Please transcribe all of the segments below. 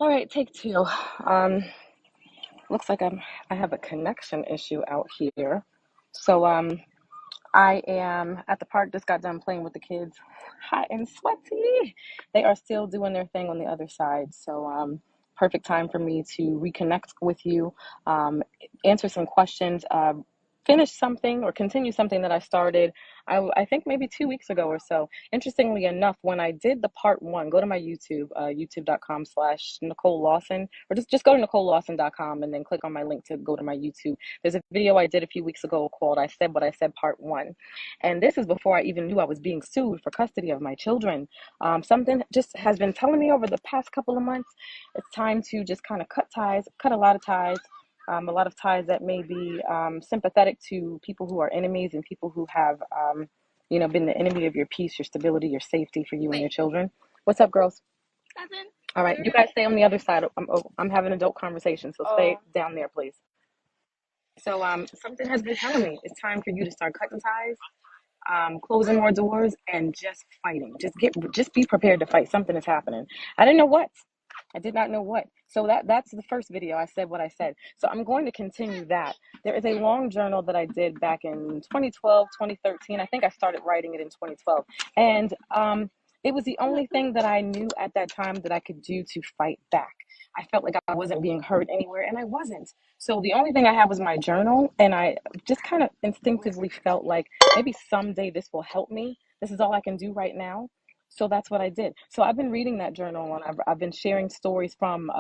All right, take two. Um, looks like I have a connection issue out here. So I am at the park, just got done playing with the kids. Hot and sweaty. They are still doing their thing on the other side. So perfect time for me to reconnect with you, um, answer some questions, finish something or continue something that I started, I think maybe 2 weeks ago or so. Interestingly enough, when I did the part one, go to my YouTube, youtube.com/Nicole Lawson, or just go to NicoleLawson.com and then click on my link to go to my YouTube. There's a video I did a few weeks ago called I Said What I Said Part 1. And this is before I even knew I was being sued for custody of my children. Something just has been telling me over the past couple of months, it's time to just kind of cut ties, cut a lot of ties that may be sympathetic to people who are enemies and people who have, been the enemy of your peace, your stability, your safety for you and your children. What's up, girls? Nothing. All right, you guys stay on the other side. I'm having an adult conversation, so stay down there, please. So something has been telling me it's time for you to start cutting ties, closing more doors, and just fighting. Just be prepared to fight. Something is happening. I didn't know what. I did not know what. So that's the first video. I said what I said. So I'm going to continue that. There is a long journal that I did back in 2012, 2013. I think I started writing it in 2012. And it was the only thing that I knew at that time that I could do to fight back. I felt like I wasn't being heard anywhere, and I wasn't. So the only thing I had was my journal, and I just kind of instinctively felt like maybe someday this will help me. This is all I can do right now. So that's what I did. So I've been reading that journal, and I've been sharing stories from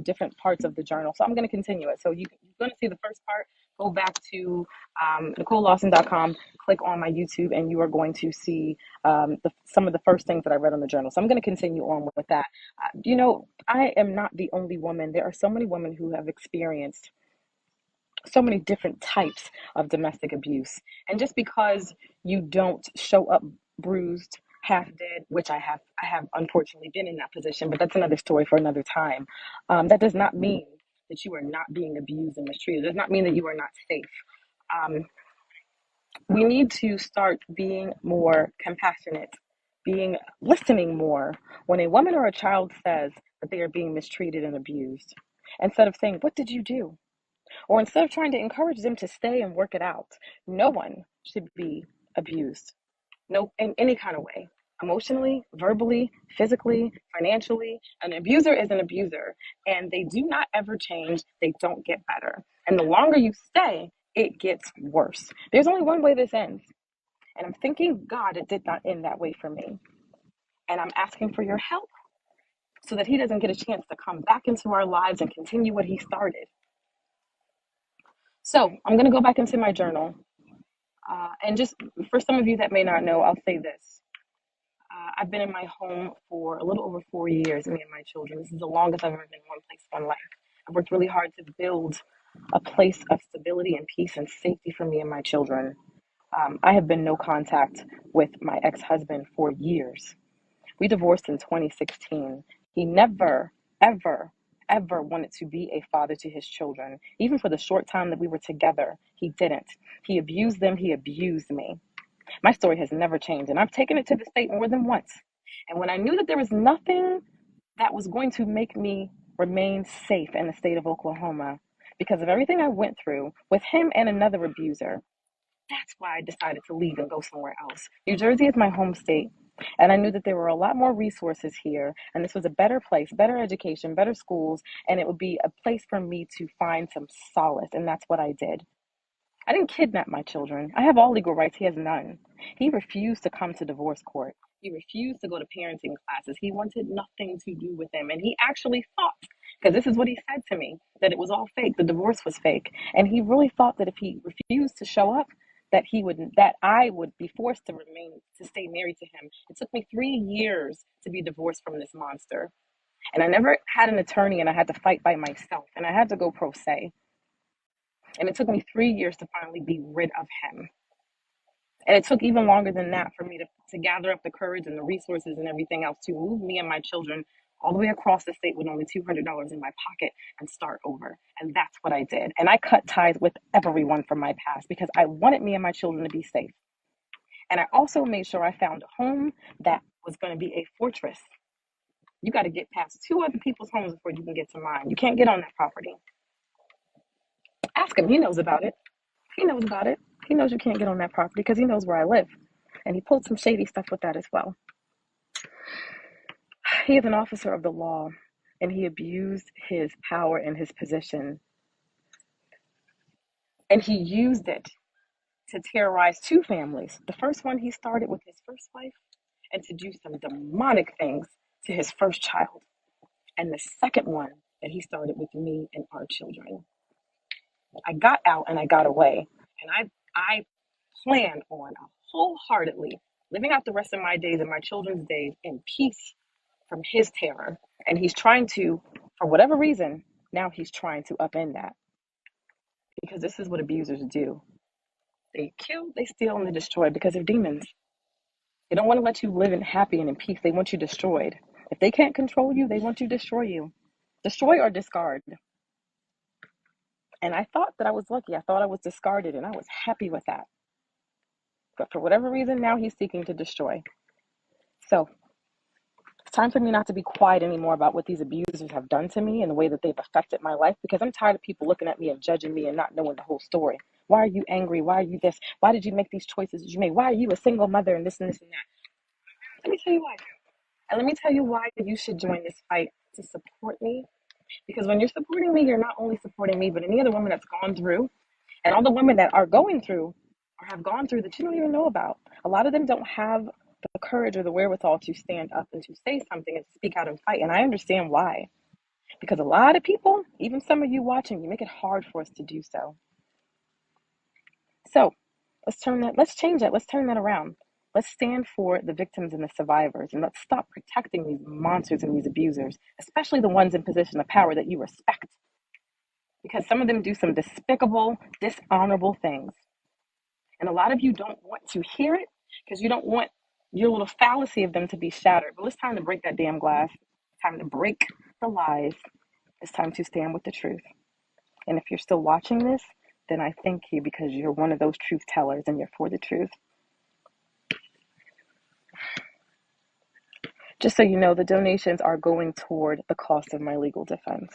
different parts of the journal. So I'm going to continue it. So you're going to see the first part. Go back to NicoleLawson.com, click on my YouTube, and you are going to see some of the first things that I read on the journal. So I'm going to continue on with that. I am not the only woman. There are so many women who have experienced so many different types of domestic abuse. And just because you don't show up bruised, half dead, which I have unfortunately been in that position, but that's another story for another time. That does not mean that you are not being abused and mistreated. It does not mean that you are not safe. Um, we need to start being more compassionate, being listening more when a woman or a child says that they are being mistreated and abused. Instead of saying, "What did you do?" Or instead of trying to encourage them to stay and work it out. No one should be abused. No, in any kind of way. Emotionally, verbally, physically, financially. An abuser is an abuser, and they do not ever change. They don't get better. And the longer you stay, it gets worse. There's only one way this ends. And I'm thanking God it did not end that way for me. And I'm asking for your help so that he doesn't get a chance to come back into our lives and continue what he started. So I'm going to go back into my journal. And just for some of you that may not know, I'll say this. I've been in my home for a little over 4 years, me and my children. This is the longest I've ever been in one place in my life. I've worked really hard to build a place of stability and peace and safety for me and my children. I have been no contact with my ex-husband for years. We divorced in 2016. He never, ever, ever wanted to be a father to his children. Even for the short time that we were together, he didn't. He abused them. He abused me. My story has never changed, and I've taken it to the state more than once. And when I knew that there was nothing that was going to make me remain safe in the state of Oklahoma because of everything I went through with him and another abuser, that's why I decided to leave and go somewhere else. New Jersey is my home state, and I knew that there were a lot more resources here, and this was a better place, better education, better schools, and it would be a place for me to find some solace, and that's what I did. I didn't kidnap my children. I have all legal rights. He has none. He refused to come to divorce court. He refused to go to parenting classes. He wanted nothing to do with them. And he actually thought, because this is what he said to me, that it was all fake. The divorce was fake. And he really thought that if he refused to show up, that I would be forced to stay married to him. It took me 3 years to be divorced from this monster. And I never had an attorney, and I had to fight by myself. And I had to go pro se. And it took me 3 years to finally be rid of him. And it took even longer than that for me to gather up the courage and the resources and everything else to move me and my children all the way across the state with only $200 in my pocket and start over. And that's what I did. And I cut ties with everyone from my past because I wanted me and my children to be safe. And I also made sure I found a home that was going to be a fortress. You got to get past two other people's homes before you can get to mine. You can't get on that property. Ask him. He knows about it. He knows about it. He knows you can't get on that property because he knows where I live. And he pulled some shady stuff with that as well. He is an officer of the law, and he abused his power and his position. And he used it to terrorize two families. The first one he started with his first wife, and to do some demonic things to his first child. And the second one that he started with me and our children. I got out and I got away. And I plan on wholeheartedly living out the rest of my days and my children's days in peace from his terror. And he's trying to, for whatever reason, now he's trying to upend that. Because this is what abusers do. They kill, they steal, and they destroy because they're demons. They don't want to let you live in happy and in peace. They want you destroyed. If they can't control you, they want to destroy you. Destroy or discard. And I thought that I was lucky. I thought I was discarded, and I was happy with that. But for whatever reason, now he's seeking to destroy. So it's time for me not to be quiet anymore about what these abusers have done to me and the way that they've affected my life, because I'm tired of people looking at me and judging me and not knowing the whole story. Why are you angry? Why are you this? Why did you make these choices that you made? Why are you a single mother and this and this and that? Let me tell you why. And let me tell you why you should join this fight to support me. Because when you're supporting me, you're not only supporting me, but any other woman that's gone through, and all the women that are going through or have gone through that you don't even know about. A lot of them don't have the courage or the wherewithal to stand up and to say something and to speak out and fight. And I understand why. Because a lot of people, even some of you watching, you make it hard for us to do so. So let's change that. Let's turn that around. Let's stand for the victims and the survivors, and let's stop protecting these monsters and these abusers, especially the ones in position of power that you respect. Because some of them do some despicable, dishonorable things. And a lot of you don't want to hear it because you don't want your little fallacy of them to be shattered. But it's time to break that damn glass. It's time to break the lies. It's time to stand with the truth. And if you're still watching this, then I thank you because you're one of those truth tellers and you're for the truth. Just so you know, the donations are going toward the cost of my legal defense.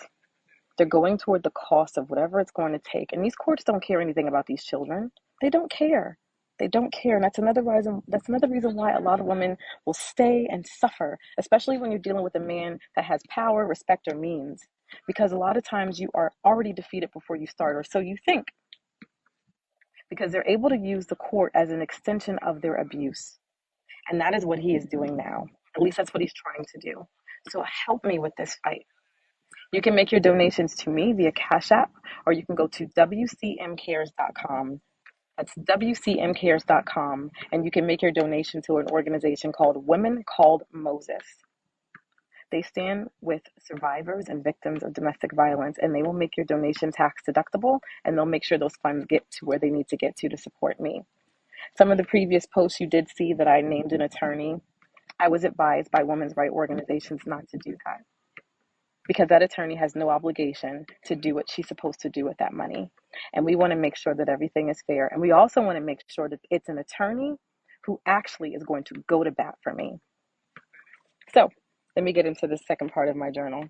They're going toward the cost of whatever it's going to take. And these courts don't care anything about these children. They don't care. They don't care. And that's another reason why a lot of women will stay and suffer, especially when you're dealing with a man that has power, respect, or means. Because a lot of times you are already defeated before you start, or so you think. Because they're able to use the court as an extension of their abuse. And that is what he is doing now. At least that's what he's trying to do. So help me with this fight. You can make your donations to me via Cash App, or you can go to WCMcares.com. That's WCMcares.com, and you can make your donation to an organization called Women Called Moses. They stand with survivors and victims of domestic violence, and they will make your donation tax deductible, and they'll make sure those funds get to where they need to get to support me. Some of the previous posts you did see that I named an attorney. I was advised by women's rights organizations not to do that, because that attorney has no obligation to do what she's supposed to do with that money. And we want to make sure that everything is fair. And we also want to make sure that it's an attorney who actually is going to go to bat for me. So let me get into the second part of my journal.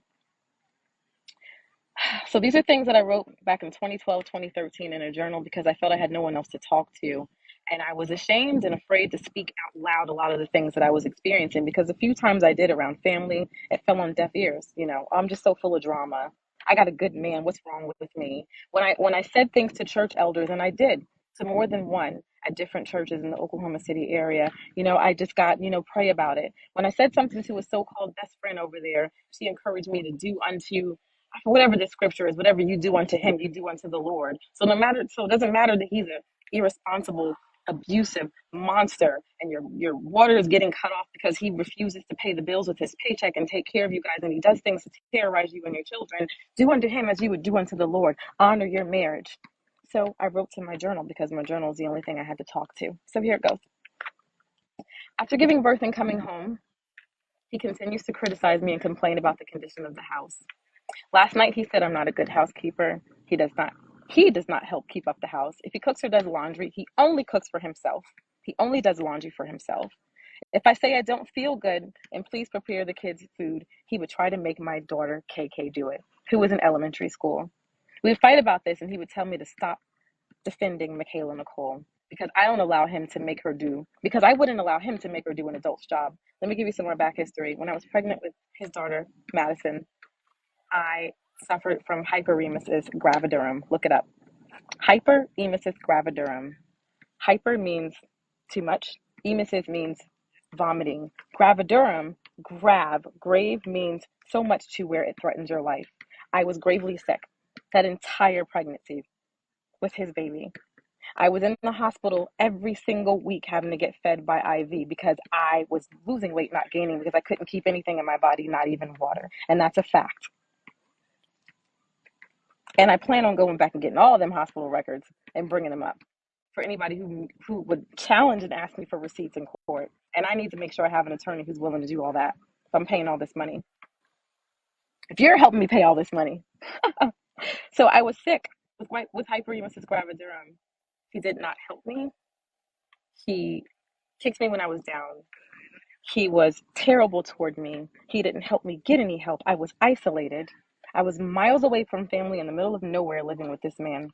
So these are things that I wrote back in 2012, 2013 in a journal because I felt I had no one else to talk to. And I was ashamed and afraid to speak out loud a lot of the things that I was experiencing, because a few times I did around family, it fell on deaf ears. You know, I'm just so full of drama. I got a good man. What's wrong with me? When I said things to church elders, and I did to more than one at different churches in the Oklahoma City area, you know, I just got, pray about it. When I said something to a so-called best friend over there, she encouraged me to do unto whatever the scripture is, whatever you do unto him, you do unto the Lord. So it doesn't matter that he's an irresponsible, abusive monster and your water is getting cut off because he refuses to pay the bills with his paycheck and take care of you guys, and he does things to terrorize you and your children. Do unto him as you would do unto the Lord. Honor your marriage. So I wrote to my journal because my journal is the only thing I had to talk to. So here it goes. After giving birth and coming home, he continues to criticize me and complain about the condition of the house. Last night he said I'm not a good housekeeper. He does not help keep up the house. If he cooks or does laundry, he only cooks for himself. He only does laundry for himself. If I say I don't feel good and please prepare the kids' food, he would try to make my daughter KK do it, who was in elementary school. We would fight about this, and he would tell me to stop defending Michaela Nicole because I don't allow him to make her do, because I wouldn't allow him to make her do an adult's job. Let me give you some more back history. When I was pregnant with his daughter, Madison, I suffered from hyperemesis gravidarum. Look it up. Hyperemesis gravidarum. Hyper means too much. Emesis means vomiting. Gravidarum, grave means so much to where it threatens your life. I was gravely sick that entire pregnancy with his baby. I was in the hospital every single week having to get fed by IV because I was losing weight, not gaining, because I couldn't keep anything in my body, not even water. And that's a fact. And I plan on going back and getting all of them hospital records and bringing them up for anybody who would challenge and ask me for receipts in court. And I need to make sure I have an attorney who's willing to do all that. If I'm paying all this money. If you're helping me pay all this money. So I was sick with hyperemesis gravidarum. He did not help me. He kicked me when I was down. He was terrible toward me. He didn't help me get any help. I was isolated. I was miles away from family in the middle of nowhere living with this man,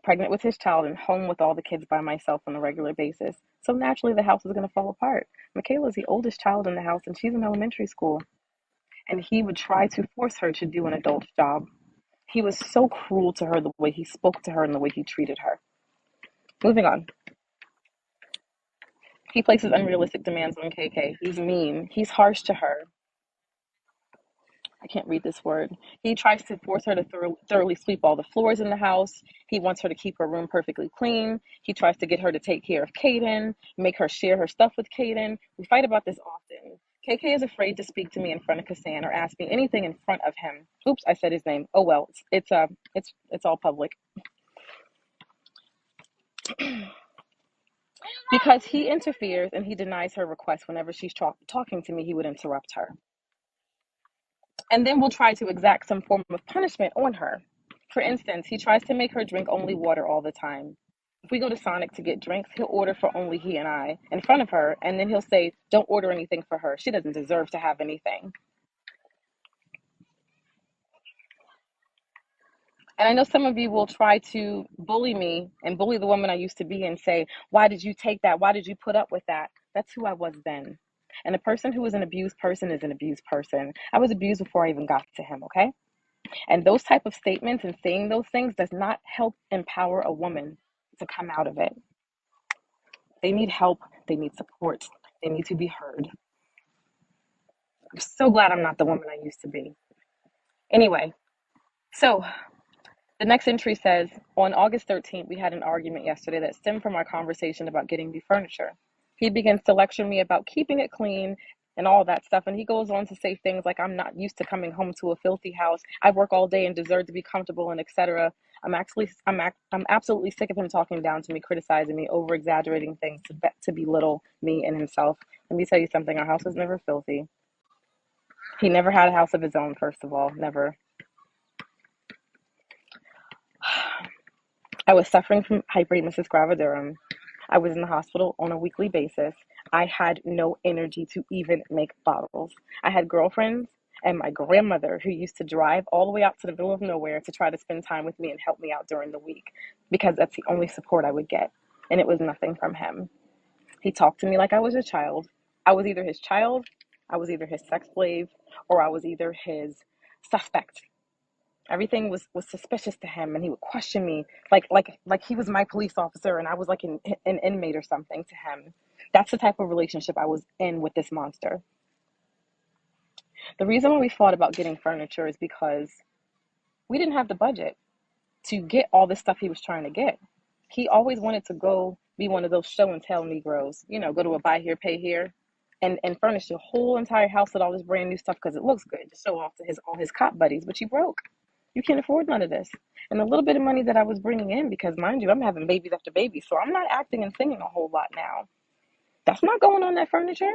pregnant with his child and home with all the kids by myself on a regular basis. So naturally, the house was going to fall apart. Michaela's the oldest child in the house, and she's in elementary school. And he would try to force her to do an adult job. He was so cruel to her, the way he spoke to her and the way he treated her. Moving on. He places unrealistic demands on KK. He's mean. He's harsh to her. I can't read this word. He tries to force her to thoroughly sweep all the floors in the house. He wants her to keep her room perfectly clean. He tries to get her to take care of Kaden, make her share her stuff with Kaden. We fight about this often. KK is afraid to speak to me in front of Kassan or ask me anything in front of him. Oops, I said his name. Oh well, it's all public. Because he interferes and he denies her request whenever she's talking to me, he would interrupt her. And then we'll try to exact some form of punishment on her. For instance, he tries to make her drink only water all the time. If we go to Sonic to get drinks, he'll order for only he and I in front of her, and then he'll say, don't order anything for her. She doesn't deserve to have anything. And I know some of you will try to bully me and bully the woman I used to be and say, why did you take that? Why did you put up with that? That's who I was then. And a person who is an abused person is an abused person. I was abused before I even got to him, okay? And those type of statements and saying those things does not help empower a woman to come out of it. They need help. They need support. They need to be heard. I'm so glad I'm not the woman I used to be. Anyway, so the next entry says, on August 13th, we had an argument yesterday that stemmed from our conversation about getting new furniture. He begins to lecture me about keeping it clean and all that stuff. And he goes on to say things like, I'm not used to coming home to a filthy house. I work all day and deserve to be comfortable and etc. I'm absolutely sick of him talking down to me, criticizing me, over exaggerating things to belittle me and himself. Let me tell you something. Our house was never filthy. He never had a house of his own, first of all. Never. I was suffering from hyperemesis gravidarum. I was in the hospital on a weekly basis. I had no energy to even make bottles. I had girlfriends and my grandmother who used to drive all the way out to the middle of nowhere to try to spend time with me and help me out during the week because that's the only support I would get. And it was nothing from him. He talked to me like I was a child. I was either his child, I was either his sex slave, or I was either his suspect. Everything was suspicious to him, and he would question me like he was my police officer and I was like an inmate or something to him. That's the type of relationship I was in with this monster. The reason why we fought about getting furniture is because we didn't have the budget to get all this stuff he was trying to get. He always wanted to go be one of those show and tell Negroes, go to a buy here, pay here, and furnish the whole entire house with all this brand new stuff because it looks good to show off to all his cop buddies. But you broke. You can't afford none of this. And the little bit of money that I was bringing in, because mind you, I'm having babies after babies, so I'm not acting and singing a whole lot now. That's not going on that furniture.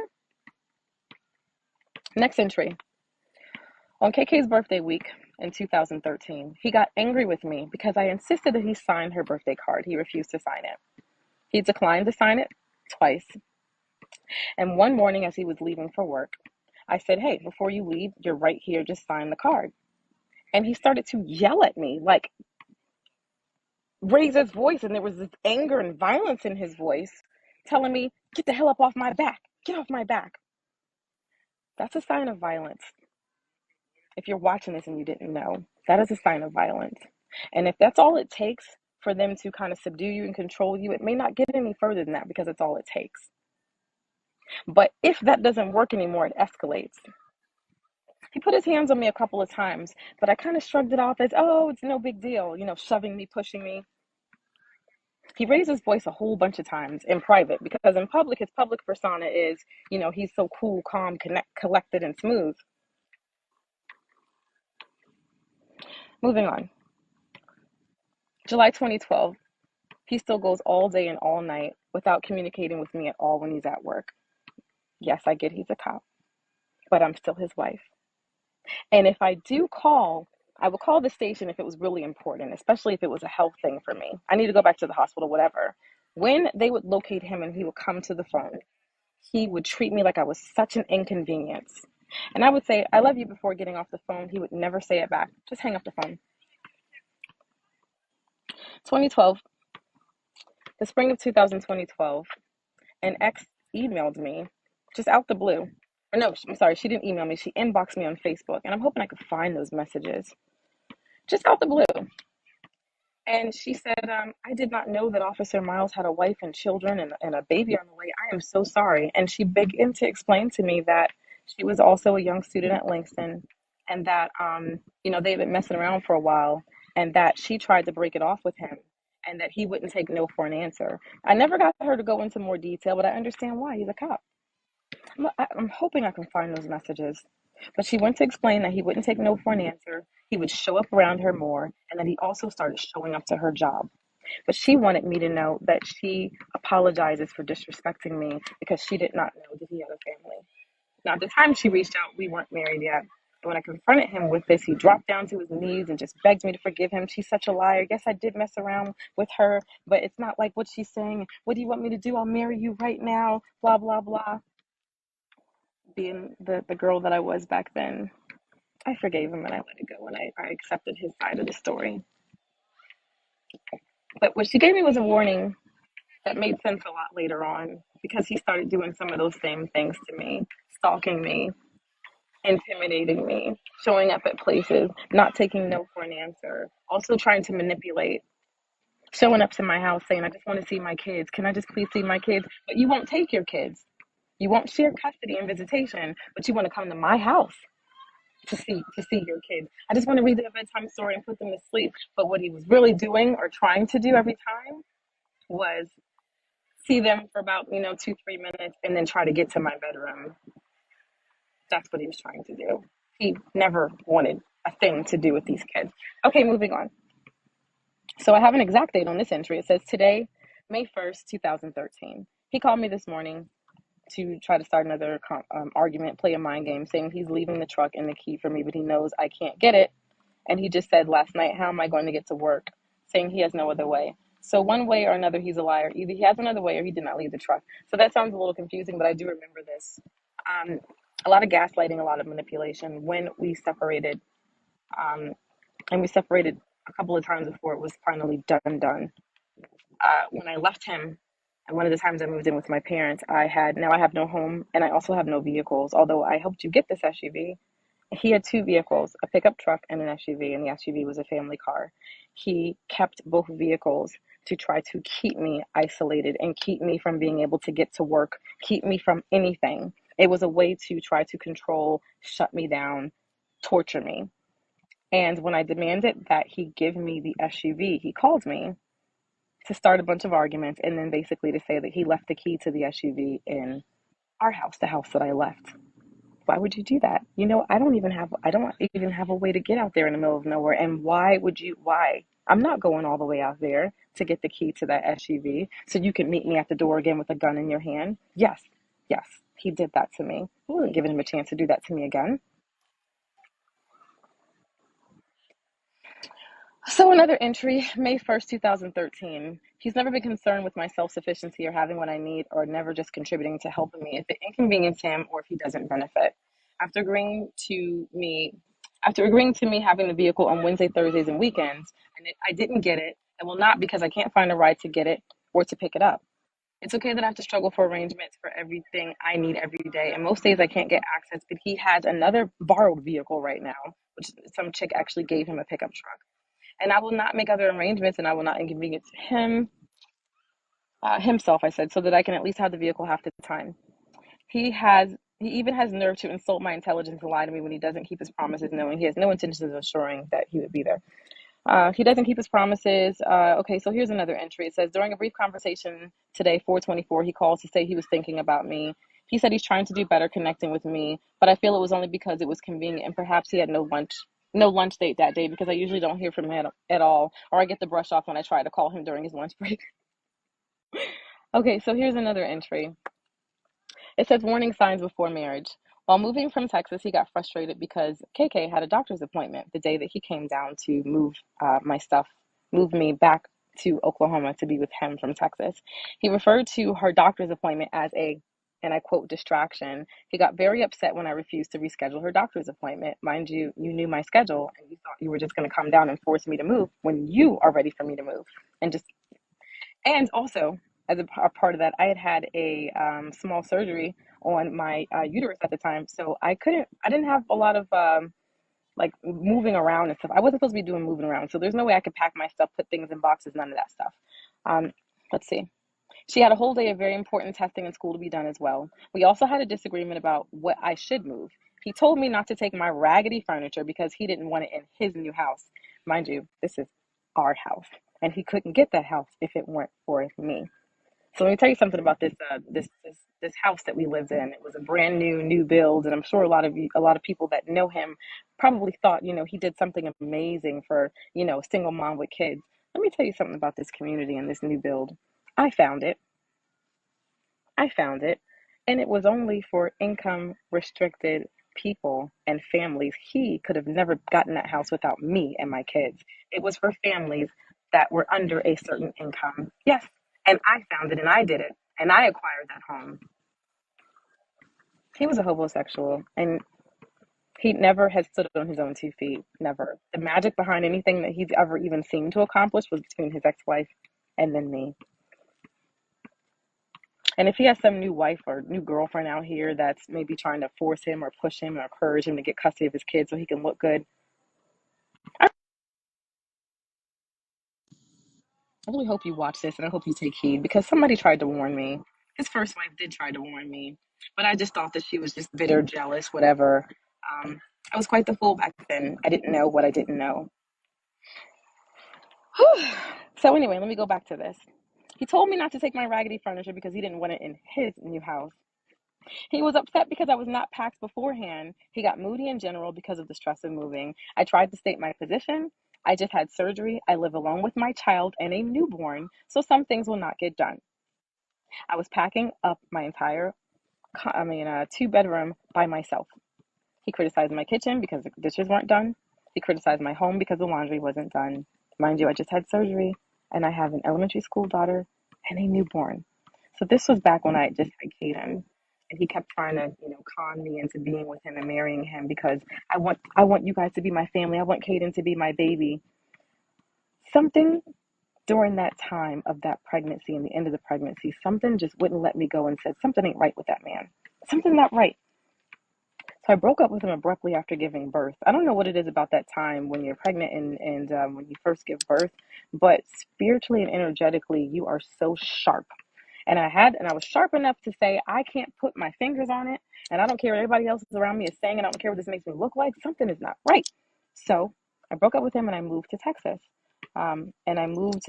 Next entry. On KK's birthday week in 2013, he got angry with me because I insisted that he sign her birthday card. He refused to sign it. He declined to sign it twice. And one morning, as he was leaving for work, I said, "Hey, before you leave, you're right here. Just sign the card." And he started to yell at me, like raise his voice. And there was this anger and violence in his voice, telling me, "Get the hell up off my back. Get off my back." That's a sign of violence. If you're watching this and you didn't know, that is a sign of violence. And if that's all it takes for them to kind of subdue you and control you, it may not get any further than that because it's all it takes. But if that doesn't work anymore, it escalates. He put his hands on me a couple of times, but I kind of shrugged it off as, oh, it's no big deal, shoving me, pushing me. He raised his voice a whole bunch of times in private because in public, his public persona is, he's so cool, calm, collected, and smooth. Moving on. July 2012. He still goes all day and all night without communicating with me at all when he's at work. Yes, I get he's a cop, but I'm still his wife. And if I do call, I would call the station if it was really important, especially if it was a health thing for me. I need to go back to the hospital, whatever. When they would locate him and he would come to the phone, he would treat me like I was such an inconvenience. And I would say, "I love you," before getting off the phone. He would never say it back. Just hang up the phone. 2012, the spring of 2012, an ex emailed me just out the blue. Or no, I'm sorry, she didn't email me. She inboxed me on Facebook. And I'm hoping I could find those messages just out the blue. And she said, "I did not know that Officer Miles had a wife and children and a baby on the way. I am so sorry." And she began to explain to me that she was also a young student at Langston and that, they've been messing around for a while and that she tried to break it off with him and that he wouldn't take no for an answer. I never got her to go into more detail, but I understand why. He's a cop. I'm hoping I can find those messages. But she went to explain that he wouldn't take no for an answer. He would show up around her more, and that he also started showing up to her job. But she wanted me to know that she apologizes for disrespecting me because she did not know that he had a family. Now, at the time she reached out, we weren't married yet. And when I confronted him with this, he dropped down to his knees and just begged me to forgive him. "She's such a liar. Yes, I did mess around with her, but it's not like what she's saying. What do you want me to do? I'll marry you right now, blah, blah, blah." Being the girl that I was back then, I forgave him and I let it go and I accepted his side of the story. But what she gave me was a warning that made sense a lot later on because he started doing some of those same things to me, stalking me, intimidating me, showing up at places, not taking no for an answer, also trying to manipulate, showing up to my house saying, "I just want to see my kids. Can I just please see my kids?" But you won't take your kids. You won't share custody and visitation, but you want to come to my house to see your kids. I just want to read them a bedtime story and put them to sleep. But what he was really doing or trying to do every time was see them for about 2-3 minutes and then try to get to my bedroom. That's what he was trying to do. He never wanted a thing to do with these kids. Okay, moving on. So I have an exact date on this entry. It says today, May 1st, 2013. He called me this morning to try to start another argument, play a mind game, saying he's leaving the truck and the key for me, but he knows I can't get it. And he just said last night, "How am I going to get to work?" Saying he has no other way. So one way or another, he's a liar. Either he has another way or he did not leave the truck. So that sounds a little confusing, but I do remember this. Um, a lot of gaslighting, a lot of manipulation. When we separated, um, and we separated a couple of times before it was finally done. When I left him, and one of the times I moved in with my parents, I have no home and I also have no vehicles. Although I helped you get this SUV, he had two vehicles, a pickup truck and an SUV, and the SUV was a family car. He kept both vehicles to try to keep me isolated and keep me from being able to get to work, keep me from anything. It was a way to try to control, shut me down, torture me. And when I demanded that he give me the SUV, he called me to start a bunch of arguments and then basically to say that he left the key to the SUV in our house, the house that I left. Why would you do that? I don't even have a way to get out there in the middle of nowhere. And why? I'm not going all the way out there to get the key to that SUV so you can meet me at the door again with a gun in your hand. Yes, he did that to me. I wasn't giving him a chance to do that to me again. So another entry, May 1st, 2013. He's never been concerned with my self sufficiency or having what I need, or never just contributing to helping me if it inconveniences him or if he doesn't benefit. After agreeing to me, After agreeing to me having the vehicle on Wednesday, Thursdays, and weekends, I didn't get it, and will not because I can't find a ride to get it or to pick it up. It's okay that I have to struggle for arrangements for everything I need every day, and most days I can't get access. But he has another borrowed vehicle right now, which some chick actually gave him a pickup truck, and I will not make other arrangements, and I will not inconvenience himself, I said, so that I can at least have the vehicle half the time. He even has nerve to insult my intelligence and lie to me when he doesn't keep his promises, knowing he has no intentions of assuring that he would be there. He doesn't keep his promises. Okay, so here's another entry. It says, during a brief conversation today, 424, he calls to say he was thinking about me. He said he's trying to do better connecting with me, but I feel it was only because it was convenient, and perhaps he had no lunch date that day, because I usually don't hear from him at all, or I get the brush off when I try to call him during his lunch break. Okay, so here's another entry. It says warning signs before marriage. While moving from Texas, he got frustrated because KK had a doctor's appointment the day that he came down to move me back to Oklahoma to be with him from Texas. He referred to her doctor's appointment as a, and I quote, distraction. He got very upset when I refused to reschedule her doctor's appointment. Mind you, you knew my schedule and you thought you were just going to come down and force me to move when you are ready for me to move. And also, as a part of that, I had a small surgery on my uterus at the time, so I didn't have a lot of like moving around and stuff. I wasn't supposed to be doing moving around, so there's no way I could pack my stuff, put things in boxes, none of that stuff. Um, let's see. She had a whole day of very important testing in school to be done as well. We also had a disagreement about what I should move. He told me not to take my raggedy furniture because he didn't want it in his new house. Mind you, this is our house, and he couldn't get that house if it weren't for me. So let me tell you something about this house that we lived in. It was a brand new build, and I'm sure a lot of people that know him probably thought, he did something amazing for, a single mom with kids. Let me tell you something about this community and this new build. I found it. I found it, and it was only for income restricted people and families. He could have never gotten that house without me and my kids. It was for families that were under a certain income. Yes, and I found it and I did it and I acquired that home. He was a homosexual and he never had stood on his own 2 feet. Never. The magic behind anything that he's ever even seemed to accomplish was between his ex wife and then me. And if he has some new wife or new girlfriend out here that's maybe trying to force him or push him or encourage him to get custody of his kids so he can look good, I really hope you watch this and I hope you take heed, because somebody tried to warn me. His first wife did try to warn me, but I just thought that she was just bitter, jealous, whatever. Um, I was quite the fool back then. I didn't know what I didn't know. So anyway, let me go back to this. He told me not to take my raggedy furniture because he didn't want it in his new house. He was upset because I was not packed beforehand. He got moody in general because of the stress of moving. I tried to state my position. I just had surgery. I live alone with my child and a newborn, so some things will not get done. I was packing up my entire, two-bedroom by myself. He criticized my kitchen because the dishes weren't done. He criticized my home because the laundry wasn't done. Mind you, I just had surgery and I have an elementary school daughter and a newborn. So this was back when I just had Caden. And he kept trying to, con me into being with him and marrying him because I want you guys to be my family. I want Caden to be my baby. Something during that time of that pregnancy and the end of the pregnancy, something just wouldn't let me go and said something ain't right with that man. Something not right. So I broke up with him abruptly after giving birth. I don't know what it is about that time when you're pregnant and when you first give birth, but spiritually and energetically, you are so sharp. And I was sharp enough to say, I can't put my fingers on it. And I don't care what everybody else around me is saying. And I don't care what this makes me look like. Something is not right. So I broke up with him and I moved to Texas. And I moved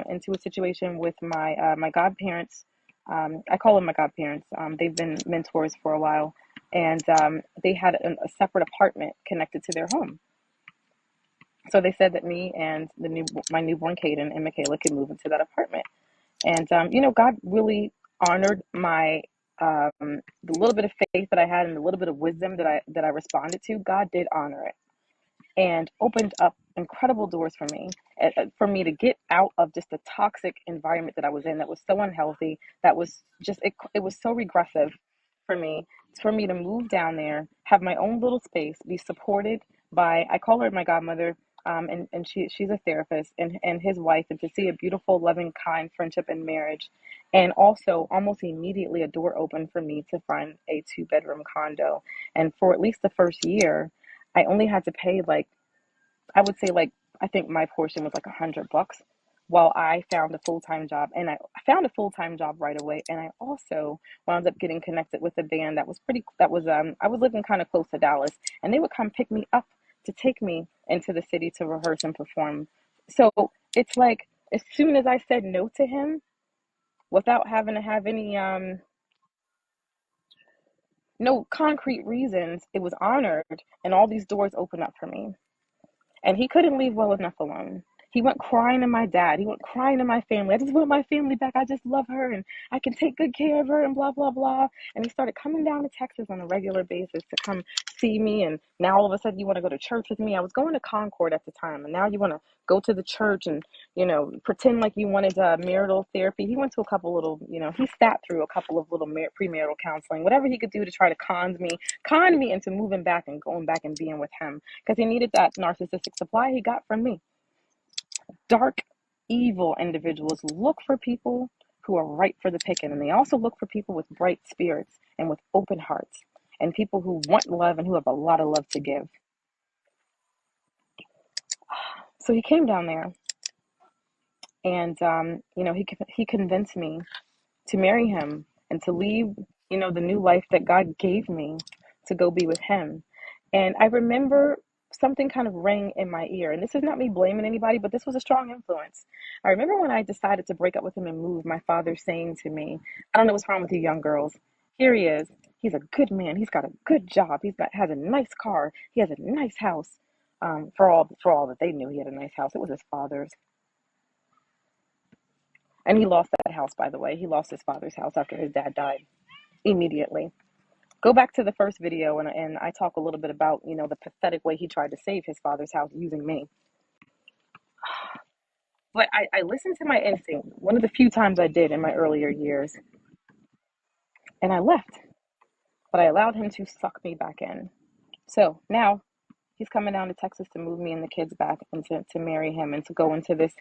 into a situation with my godparents. I call them my godparents. They've been mentors for a while, and they had a separate apartment connected to their home. So they said that me and my newborn Caden and Michaela could move into that apartment. And God really honored my the little bit of faith that I had and the little bit of wisdom that I responded to. God did honor it and opened up incredible doors for me to get out of just the toxic environment that I was in, that was so unhealthy, that was just it was so regressive for me. For me to move down there, have my own little space, be supported by, I call her my godmother, and she's a therapist, and his wife, and to see a beautiful, loving, kind friendship and marriage. And also almost immediately a door opened for me to find a two-bedroom condo. And for at least the first year, I only had to pay like, I would say like, I think my portion was like $100 while I found a full-time job. And I found a full-time job right away. And I also wound up getting connected with a band that was I was living kind of close to Dallas, and they would come pick me up to take me into the city to rehearse and perform. So it's like as soon as I said no to him without having to have any no concrete reasons, it was honored, and all these doors opened up for me. And he couldn't leave well enough alone. He went crying to my dad. He went crying to my family. I just want my family back. I just love her and I can take good care of her and blah, blah, blah. And he started coming down to Texas on a regular basis to come see me. And now all of a sudden you want to go to church with me. I was going to Concord at the time. And now you want to go to the church and, pretend like you wanted marital therapy. He went to a couple little, he sat through a couple of little premarital counseling, whatever he could do to try to con me into moving back and going back and being with him, because he needed that narcissistic supply he got from me. Dark, evil individuals look for people who are ripe for the picking, and they also look for people with bright spirits and with open hearts, and people who want love and who have a lot of love to give. So he came down there, and he convinced me to marry him and to leave, the new life that God gave me to go be with him. And I remember something kind of rang in my ear. And this is not me blaming anybody, but this was a strong influence. I remember when I decided to break up with him and move, my father saying to me, I don't know what's wrong with you young girls. Here he is. He's a good man. He's got a good job. Has a nice car. He has a nice house. For all that they knew, he had a nice house. It was his father's. And he lost that house, by the way. He lost his father's house after his dad died immediately. Go back to the first video, and I talk a little bit about, the pathetic way he tried to save his father's house using me. But I listened to my instinct one of the few times I did in my earlier years, and I left. But I allowed him to suck me back in. So now he's coming down to Texas to move me and the kids back and to marry him and to go into this,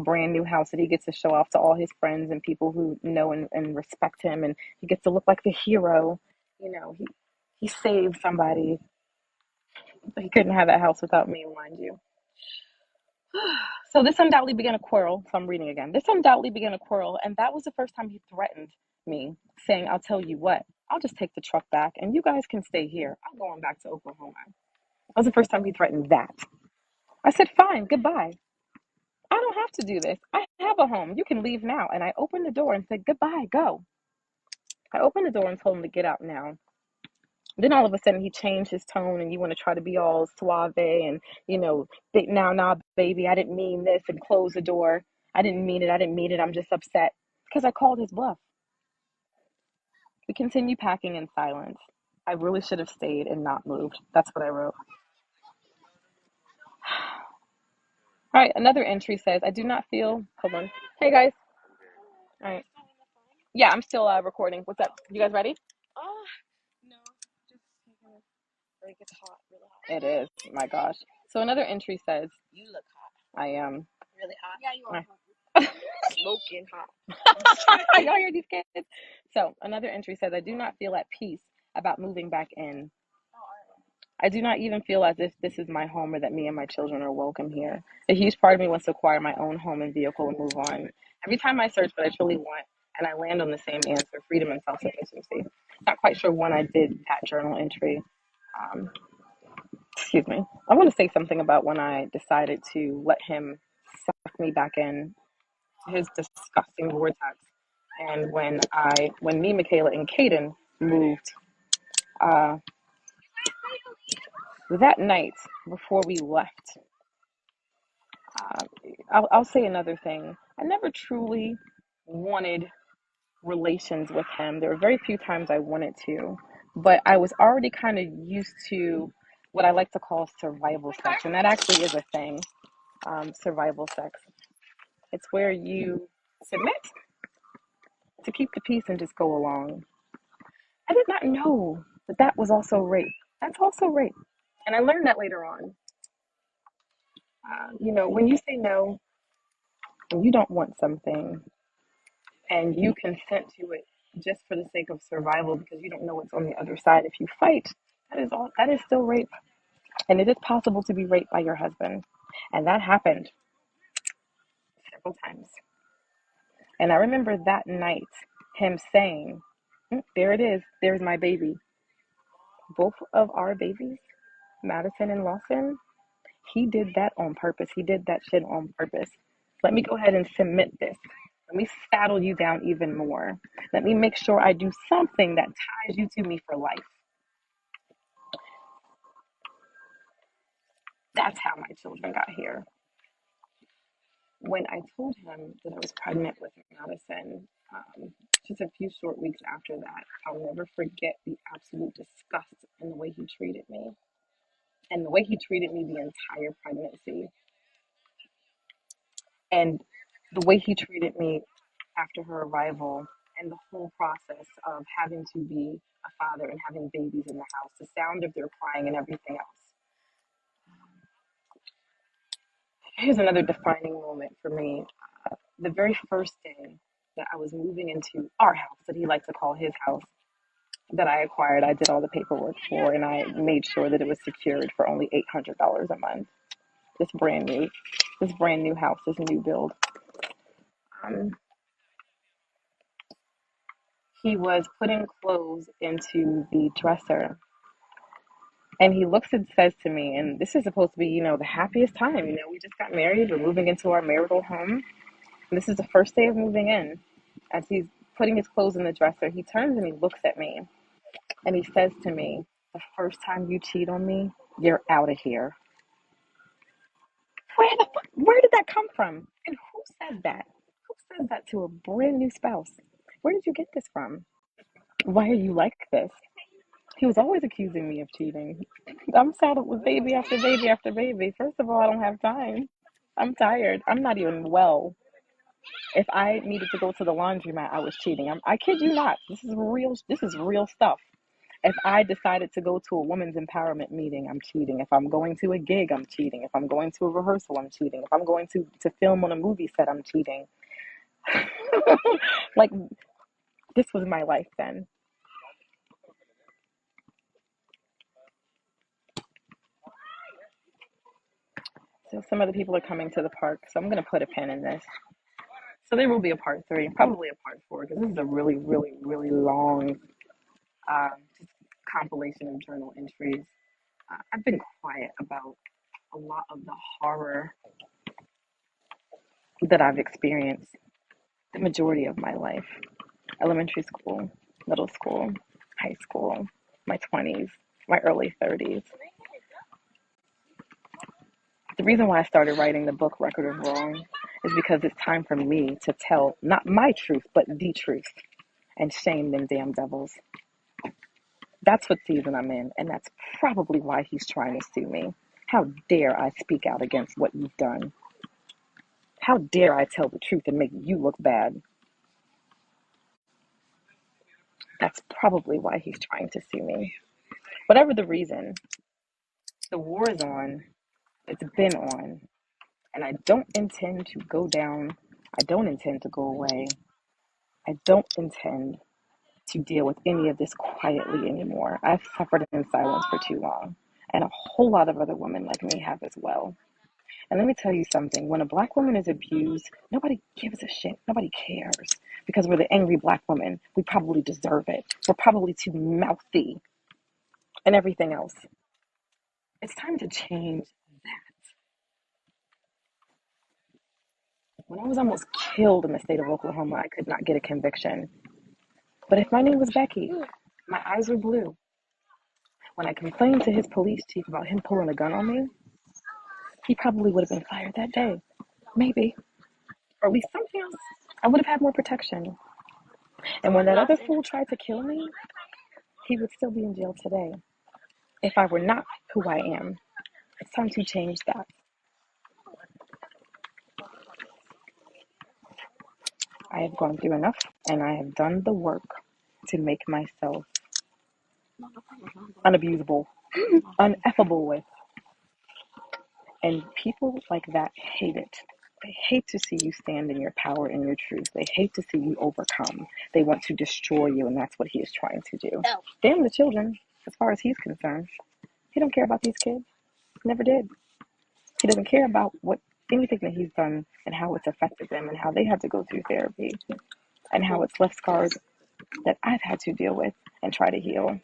brand new house that he gets to show off to all his friends and people who know and respect him. And he gets to look like the hero. He saved somebody. He couldn't have that house without me, mind you. So this undoubtedly began a quarrel. So I'm reading again. This undoubtedly began a quarrel. And that was the first time he threatened me, saying, I'll tell you what, I'll just take the truck back and you guys can stay here. I'm going back to Oklahoma. That was the first time he threatened that. I said, fine, goodbye. I don't have to do this. I have a home. You can leave now. And I opened the door and said, goodbye, go. I opened the door and told him to get out now. Then all of a sudden he changed his tone, and you want to try to be all suave and, now, baby, I didn't mean this, and close the door. I didn't mean it. I'm just upset because I called his bluff. We continued packing in silence. I really should have stayed and not moved. That's what I wrote. All right, another entry says, I do not feel, hold on. Hey guys. All right. Yeah, I'm still recording. What's up? You guys ready? No, just like it's hot, really hot. It is. My gosh. So another entry says, you look hot. I am. Really hot. Yeah, you are hot. Smoking hot. Y'all hear these kids? So another entry says, I do not feel at peace about moving back in. I do not even feel as if this is my home or that me and my children are welcome here. A huge part of me wants to acquire my own home and vehicle and move on. Every time I search what I truly want, and I land on the same answer, freedom and self-sufficiency. Not quite sure when I did that journal entry. Excuse me. I want to say something about when I decided to let him suck me back in his disgusting vortex. And when me, Michaela, and Caden moved, that night before we left, I'll say another thing. I never truly wanted relations with him. There were very few times I wanted to, but I was already kind of used to what I like to call survival sex, and that actually is a thing. survival sex. It's where you submit to keep the peace and just go along. I did not know that that was also rape. That's also rape. And I learned that later on. When you say no, and you don't want something, and you consent to it just for the sake of survival because you don't know what's on the other side if you fight, that is still rape. And it is possible to be raped by your husband. And that happened several times. And I remember that night him saying, there it is, there's my baby. Both of our babies, Madison and Lawson, he did that on purpose. He did that shit on purpose. Let me go ahead and submit this. Let me saddle you down even more. Let me make sure I do something that ties you to me for life. That's how my children got here. When I told him that I was pregnant with Madison, just a few short weeks after that, I'll never forget the absolute disgust in the way he treated me. And the way he treated me the entire pregnancy. And the way he treated me after her arrival and the whole process of having to be a father and having babies in the house, the sound of their crying and everything else. Here's another defining moment for me. The very first day that I was moving into our house that he liked to call his house that I acquired, I did all the paperwork for, and I made sure that it was secured for only $800 a month. This brand new house, this new build. Um, he was putting clothes into the dresser, and he looks and says to me, and this is supposed to be, the happiest time. We just got married. We're moving into our marital home. And this is the first day of moving in. As he's putting his clothes in the dresser, he turns and he looks at me, and he says to me, the first time you cheat on me, you're out of here. Where did that come from? And who says that? Who says that to a brand new spouse? Where did you get this from? Why are you like this? He was always accusing me of cheating. I'm saddled with baby after baby after baby. First of all, I don't have time. I'm tired. I'm not even well. If I needed to go to the laundromat, I was cheating. I kid you not. This is real. This is real stuff. If I decided to go to a women's empowerment meeting, I'm cheating. If I'm going to a gig, I'm cheating. If I'm going to a rehearsal, I'm cheating. If I'm going to film on a movie set, I'm cheating. Like, this was my life then. So some of the people are coming to the park, so I'm going to put a pin in this. So there will be a part 3, probably a part 4, because this is a really, really, really long just compilation of journal entries. I've been quiet about a lot of the horror that I've experienced the majority of my life. Elementary school, middle school, high school, my 20s, my early 30s. The reason why I started writing the book Record of Wrong is because it's time for me to tell not my truth, but the truth and shame them damn devils. That's what season I'm in, and that's probably why he's trying to sue me. How dare I speak out against what you've done? How dare I tell the truth and make you look bad? That's probably why he's trying to sue me. Whatever the reason, the war is on. It's been on. And I don't intend to go down. I don't intend to go away. I don't intend to deal with any of this quietly anymore. I've suffered in silence for too long. And a whole lot of other women like me have as well. And let me tell you something. When a black woman is abused, nobody gives a shit. Nobody cares. Because we're the angry black woman. We probably deserve it. We're probably too mouthy and everything else. It's time to change that. When I was almost killed in the state of Oklahoma, I could not get a conviction. But if my name was Becky, my eyes were blue. When I complained to his police chief about him pulling a gun on me, he probably would have been fired that day. Maybe. Or at least something else. I would have had more protection. And when that other fool tried to kill me, he would still be in jail today. If I were not who I am, it's time to change that. I have gone through enough and I have done the work to make myself unabusable, uneffable with. And people like that hate it. They hate to see you stand in your power and your truth. They hate to see you overcome. They want to destroy you, and that's what he is trying to do. Damn the children, as far as he's concerned. He don't care about these kids. Never did. He doesn't care about what anything that he's done and how it's affected them and how they had to go through therapy and how it's left scars that I've had to deal with and try to heal.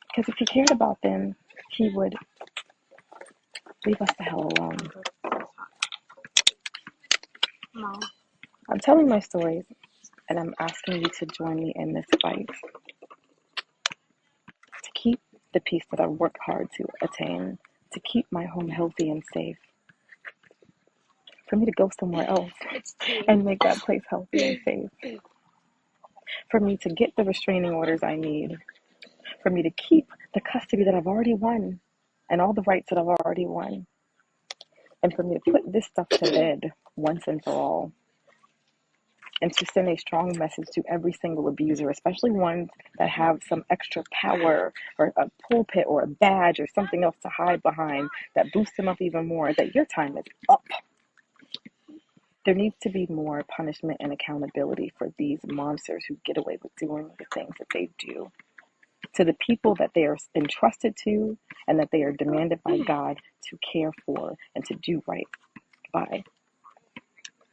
Because if he cared about them, he would leave us the hell alone. I'm telling my stories, and I'm asking you to join me in this fight to keep the peace that I've worked hard to attain, to keep my home healthy and safe, for me to go somewhere else and make that place healthy and safe, for me to get the restraining orders I need, for me to keep the custody that I've already won and all the rights that I've already won, and for me to put this stuff to bed once and for all, and to send a strong message to every single abuser, especially ones that have some extra power or a pulpit or a badge or something else to hide behind that boosts them up even more, that your time is up. There needs to be more punishment and accountability for these monsters who get away with doing the things that they do to the people that they are entrusted to and that they are demanded by God to care for and to do right by.